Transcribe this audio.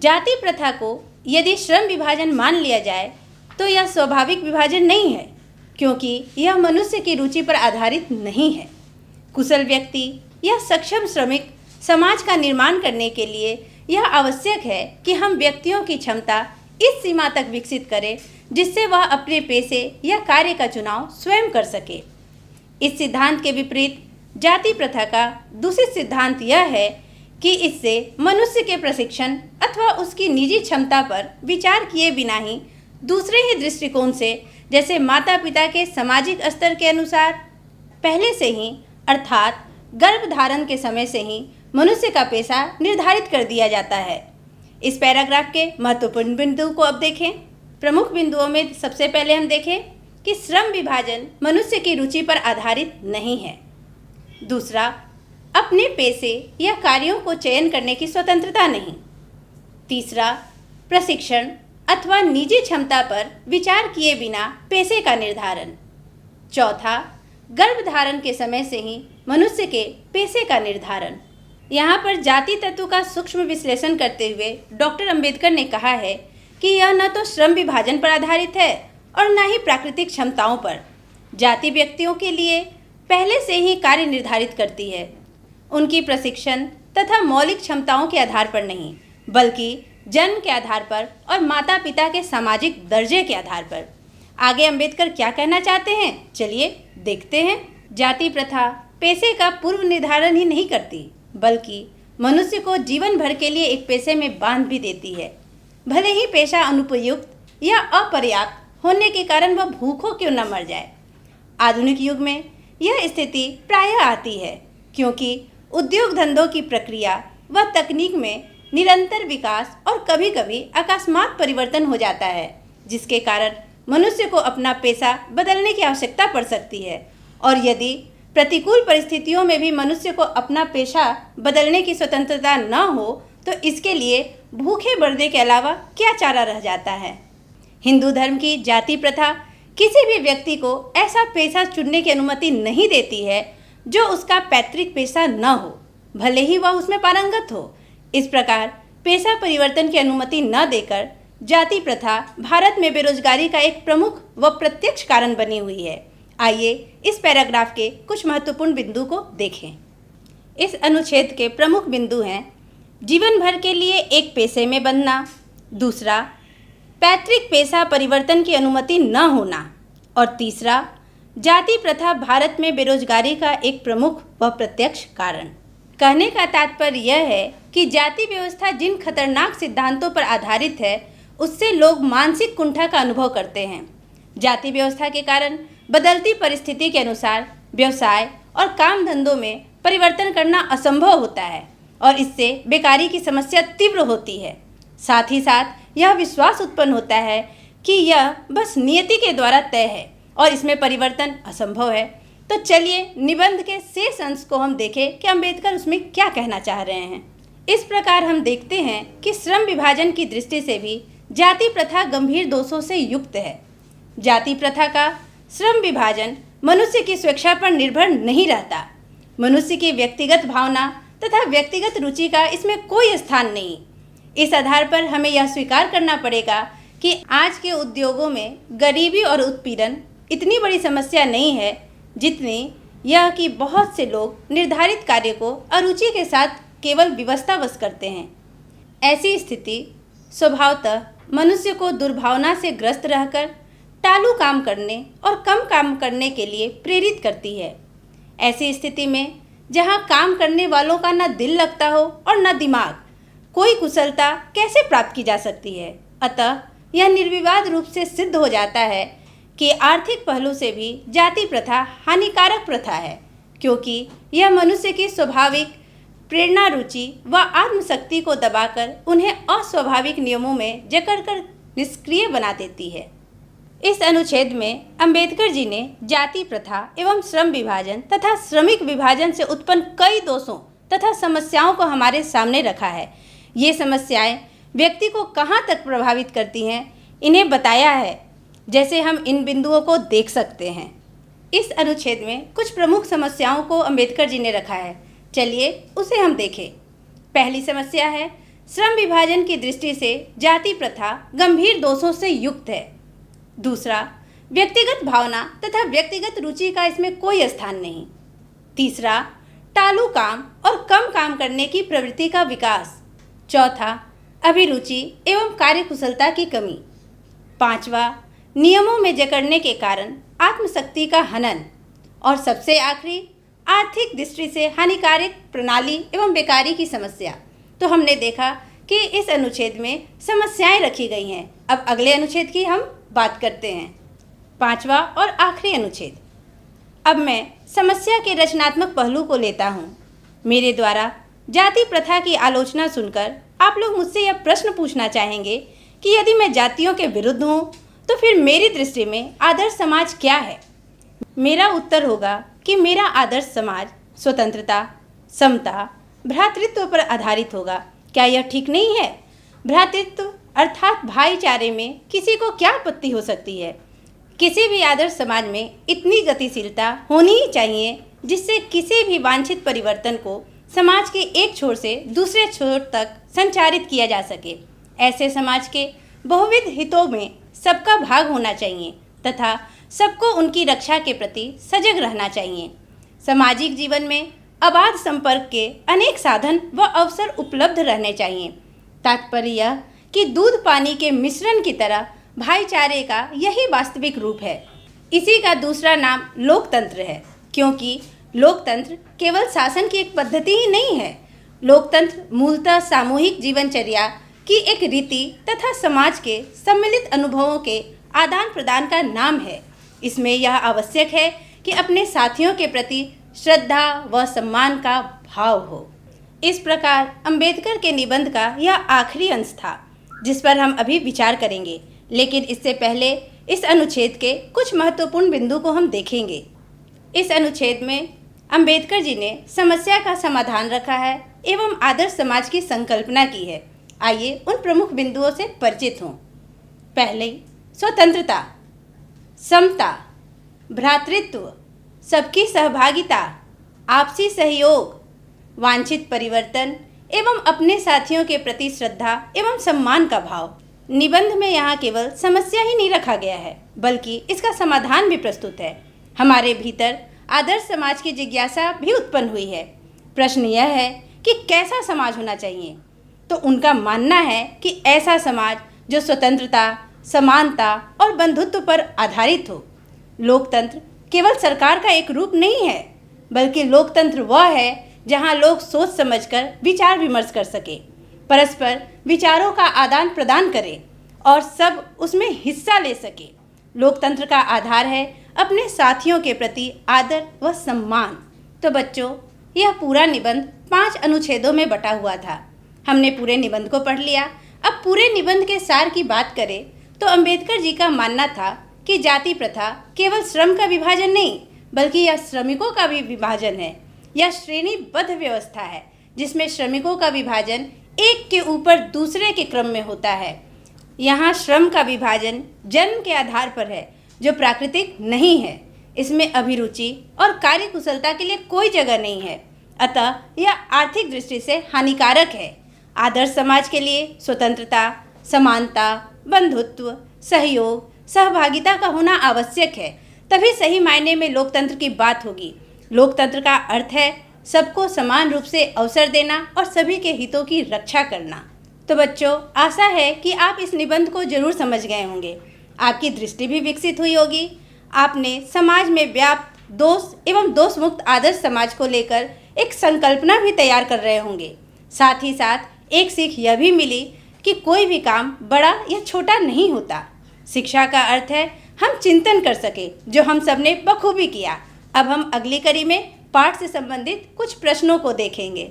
जाति प्रथा को यदि श्रम विभाजन मान लिया जाए तो यह स्वाभाविक विभाजन नहीं है, क्योंकि यह मनुष्य की रुचि पर आधारित नहीं है। कुशल व्यक्ति या सक्षम श्रमिक समाज का निर्माण करने के लिए यह आवश्यक है कि हम व्यक्तियों की क्षमता इस सीमा तक विकसित करें जिससे वह अपने पेशे या कार्य का चुनाव स्वयं कर सके। इस सिद्धांत के विपरीत जाति प्रथा का दूसरी सिद्धांत यह है कि इससे मनुष्य के प्रशिक्षण अथवा उसकी निजी क्षमता पर विचार किए बिना ही दूसरे ही दृष्टिकोण से, जैसे माता पिता के सामाजिक स्तर के अनुसार पहले से ही अर्थात गर्भधारण के समय से ही मनुष्य का पेशा निर्धारित कर दिया जाता है। इस पैराग्राफ के महत्वपूर्ण बिंदु को अब देखें। प्रमुख बिंदुओं में सबसे पहले हम देखें कि श्रम विभाजन मनुष्य की रुचि पर आधारित नहीं है। दूसरा, अपने पेशे या कार्यों को चयन करने की स्वतंत्रता नहीं। तीसरा, प्रशिक्षण अथवा निजी क्षमता पर विचार किए बिना पेशे का निर्धारण। चौथा, गर्भधारण के समय से ही मनुष्य के पेशे का निर्धारण। यहाँ पर जाति तत्व का सूक्ष्म विश्लेषण करते हुए डॉक्टर अंबेडकर ने कहा है कि यह न तो श्रम विभाजन पर आधारित है और न ही प्राकृतिक क्षमताओं पर। जाति व्यक्तियों के लिए पहले से ही कार्य निर्धारित करती है, उनकी प्रशिक्षण तथा मौलिक क्षमताओं के आधार पर नहीं, बल्कि जन्म के आधार पर और माता पिता के सामाजिक दर्जे के आधार पर। आगे अंबेडकर क्या कहना चाहते हैं, चलिए देखते हैं। जाति प्रथा पेशे का पूर्व निर्धारण ही नहीं करती, बल्कि मनुष्य को जीवन भर के लिए एक पेशे में बांध भी देती है। भले ही पेशा अनुपयुक्त या अपर्याप्त होने के कारण वह भूखों क्यों न मर जाए। आधुनिक युग में यह स्थिति प्रायः आती है, क्योंकि उद्योग धंधों की प्रक्रिया व तकनीक में निरंतर विकास और कभी कभी अकस्मात परिवर्तन हो जाता है, जिसके कारण मनुष्य को अपना पेशा बदलने की आवश्यकता पड़ सकती है। और यदि प्रतिकूल परिस्थितियों में भी मनुष्य को अपना पेशा बदलने की स्वतंत्रता न हो तो इसके लिए भूखे मरने के अलावा क्या चारा रह जाता है। हिंदू धर्म की जाति प्रथा किसी भी व्यक्ति को ऐसा पेशा चुनने की अनुमति नहीं देती है जो उसका पैतृक पेशा न हो, भले ही वह उसमें पारंगत हो। इस प्रकार पेशा परिवर्तन की अनुमति न देकर जाति प्रथा भारत में बेरोजगारी का एक प्रमुख व प्रत्यक्ष कारण बनी हुई है। आइए इस पैराग्राफ के कुछ महत्वपूर्ण बिंदु को देखें। इस अनुच्छेद के प्रमुख बिंदु हैं: जीवन भर के लिए एक पेशे में बंधना, दूसरा, पैतृक पेशा परिवर्तन की अनुमति न होना, और तीसरा, जाति प्रथा भारत में बेरोजगारी का एक प्रमुख व प्रत्यक्ष कारण। कहने का तात्पर्य यह है कि जाति व्यवस्था जिन खतरनाक सिद्धांतों पर आधारित है उससे लोग मानसिक कुंठा का अनुभव करते हैं। जाति व्यवस्था के कारण बदलती परिस्थिति के अनुसार व्यवसाय और काम धंधों में परिवर्तन करना असंभव होता है और इससे बेकारी की समस्या तीव्र होती है। साथ ही साथ यह विश्वास उत्पन्न होता है कि यह बस नियति के द्वारा तय है और इसमें परिवर्तन असंभव है। तो चलिए निबंध के शेष अंश को हम देखें कि अंबेडकर उसमें क्या कहना चाह रहे हैं। इस प्रकार हम देखते हैं कि श्रम विभाजन की दृष्टि से भी जाति प्रथा गंभीर दोषों से युक्त है। जाति प्रथा का श्रम विभाजन मनुष्य की स्वेच्छा पर निर्भर नहीं रहता। मनुष्य की व्यक्तिगत भावना तथा व्यक्तिगत रुचि का इसमें कोई स्थान नहीं। इस आधार पर हमें यह स्वीकार करना पड़ेगा कि आज के उद्योगों में गरीबी और उत्पीड़न इतनी बड़ी समस्या नहीं है जितनी यह कि बहुत से लोग निर्धारित कार्य को अरुचि के साथ केवल विवशतावश करते हैं। ऐसी स्थिति स्वभावतः मनुष्य को दुर्भावना से ग्रस्त रहकर टालू काम करने और कम काम करने के लिए प्रेरित करती है। ऐसी स्थिति में जहां काम करने वालों का न दिल लगता हो और न दिमाग, कोई कुशलता कैसे प्राप्त की जा सकती है। अतः यह निर्विवाद रूप से सिद्ध हो जाता है कि आर्थिक पहलू से भी जाति प्रथा हानिकारक प्रथा है, क्योंकि यह मनुष्य की स्वाभाविक प्रेरणा, रुचि व आत्मशक्ति को दबाकर उन्हें अस्वाभाविक नियमों में जकड़कर निष्क्रिय बना देती है। इस अनुच्छेद में अंबेडकर जी ने जाति प्रथा एवं श्रम विभाजन तथा श्रमिक विभाजन से उत्पन्न कई दोषों तथा समस्याओं को हमारे सामने रखा है। ये समस्याएं व्यक्ति को कहाँ तक प्रभावित करती हैं, इन्हें बताया है। जैसे हम इन बिंदुओं को देख सकते हैं। इस अनुच्छेद में कुछ प्रमुख समस्याओं को अंबेडकर जी ने रखा है, चलिए उसे हम देखें। पहली समस्या है श्रम विभाजन की दृष्टि से जाति प्रथा गंभीर दोषों से युक्त है। दूसरा, व्यक्तिगत भावना तथा व्यक्तिगत रुचि का इसमें कोई स्थान नहीं। तीसरा, टालू काम और कम काम करने की प्रवृत्ति का विकास। चौथा, अभिरुचि एवं कार्यकुशलता की कमी। पांचवा, नियमों में जकड़ने के कारण आत्मशक्ति का हनन। और सबसे आखिरी, आर्थिक दृष्टि से हानिकारक प्रणाली एवं बेकारी की समस्या। तो हमने देखा कि इस अनुच्छेद में समस्याएं रखी गई हैं। अब अगले अनुच्छेद की हम बात करते हैं, पांचवा और आखिरी अनुच्छेद। अब मैं समस्या के रचनात्मक पहलू को लेता हूँ। मेरे द्वारा जाति प्रथा की आलोचना सुनकर आप लोग मुझसे यह प्रश्न पूछना चाहेंगे कि यदि मैं जातियों के विरुद्ध हूँ तो फिर मेरी दृष्टि में आदर्श समाज क्या है। मेरा उत्तर होगा कि मेरा आदर्श समाज स्वतंत्रता, समता, भ्रातृत्व पर आधारित होगा। क्या यह ठीक नहीं है? भ्रातृत्व अर्थात भाईचारे में किसी को क्या आपत्ति हो सकती है? किसी भी आदर्श समाज में इतनी गतिशीलता होनी ही चाहिए जिससे किसी भी वांछित परिवर्तन को समाज के एक छोर से दूसरे छोर तक संचारित किया जा सके। ऐसे समाज के बहुविध हितों में सबका भाग होना चाहिए तथा सबको उनकी रक्षा के प्रति सजग रहना चाहिए। सामाजिक जीवन में अबाध संपर्क के अनेक साधन व अवसर उपलब्ध रहने चाहिए। तात्पर्य यह कि दूध पानी के मिश्रण की तरह भाईचारे का यही वास्तविक रूप है। इसी का दूसरा नाम लोकतंत्र है, क्योंकि लोकतंत्र केवल शासन की एक पद्धति ही नहीं है। लोकतंत्र मूलतः सामूहिक जीवनचर्या की एक रीति तथा समाज के सम्मिलित अनुभवों के आदान प्रदान का नाम है। इसमें यह आवश्यक है कि अपने साथियों के प्रति श्रद्धा व सम्मान का भाव हो। इस प्रकार अंबेडकर के निबंध का यह आखिरी अंश था जिस पर हम अभी विचार करेंगे, लेकिन इससे पहले इस अनुच्छेद के कुछ महत्वपूर्ण बिंदु को हम देखेंगे। इस अनुच्छेद में अंबेडकर जी ने समस्या का समाधान रखा है एवं आदर्श समाज की संकल्पना की है। आइए उन प्रमुख बिंदुओं से परिचित हों। पहले, स्वतंत्रता, समता, भ्रातृत्व, सबकी सहभागिता, आपसी सहयोग, वांछित परिवर्तन एवं अपने साथियों के प्रति श्रद्धा एवं सम्मान का भाव। निबंध में यहाँ केवल समस्या ही नहीं रखा गया है बल्कि इसका समाधान भी प्रस्तुत है। हमारे भीतर आदर्श समाज की जिज्ञासा भी उत्पन्न हुई है। प्रश्न यह है कि कैसा समाज होना चाहिए। तो उनका मानना है कि ऐसा समाज जो स्वतंत्रता, समानता और बंधुत्व पर आधारित हो। लोकतंत्र केवल सरकार का एक रूप नहीं है, बल्कि लोकतंत्र वह है जहां लोग सोच समझकर विचार विमर्श कर सके, परस्पर विचारों का आदान प्रदान करें और सब उसमें हिस्सा ले सके। लोकतंत्र का आधार है अपने साथियों के प्रति आदर व सम्मान। तो बच्चों, यह पूरा निबंध 5 अनुच्छेदों में बटा हुआ था। हमने पूरे निबंध को पढ़ लिया। अब पूरे निबंध के सार की बात करें तो अंबेडकर जी का मानना था कि जाति प्रथा केवल श्रम का विभाजन नहीं बल्कि यह श्रमिकों का भी विभाजन है। यह श्रेणीबद्ध व्यवस्था है जिसमें श्रमिकों का विभाजन एक के ऊपर दूसरे के क्रम में होता है। यहाँ श्रम का विभाजन जन्म के आधार पर है जो प्राकृतिक नहीं है। इसमें अभिरुचि और कार्यकुशलता के लिए कोई जगह नहीं है, अतः यह आर्थिक दृष्टि से हानिकारक है। आदर्श समाज के लिए स्वतंत्रता, समानता, बंधुत्व, सहयोग, सहभागिता का होना आवश्यक है। तभी सही मायने में लोकतंत्र की बात होगी। लोकतंत्र का अर्थ है सबको समान रूप से अवसर देना और सभी के हितों की रक्षा करना। तो बच्चों, आशा है कि आप इस निबंध को जरूर समझ गए होंगे। आपकी दृष्टि भी विकसित हुई होगी। आपने समाज में व्याप्त दोष एवं दोष मुक्त आदर्श समाज को लेकर एक संकल्पना भी तैयार कर रहे होंगे। साथ ही साथ एक सीख यह भी मिली कि कोई भी काम बड़ा या छोटा नहीं होता। शिक्षा का अर्थ है हम चिंतन कर सके, जो हम सबने बखूबी किया। अब हम अगली कड़ी में पाठ से संबंधित कुछ प्रश्नों को देखेंगे।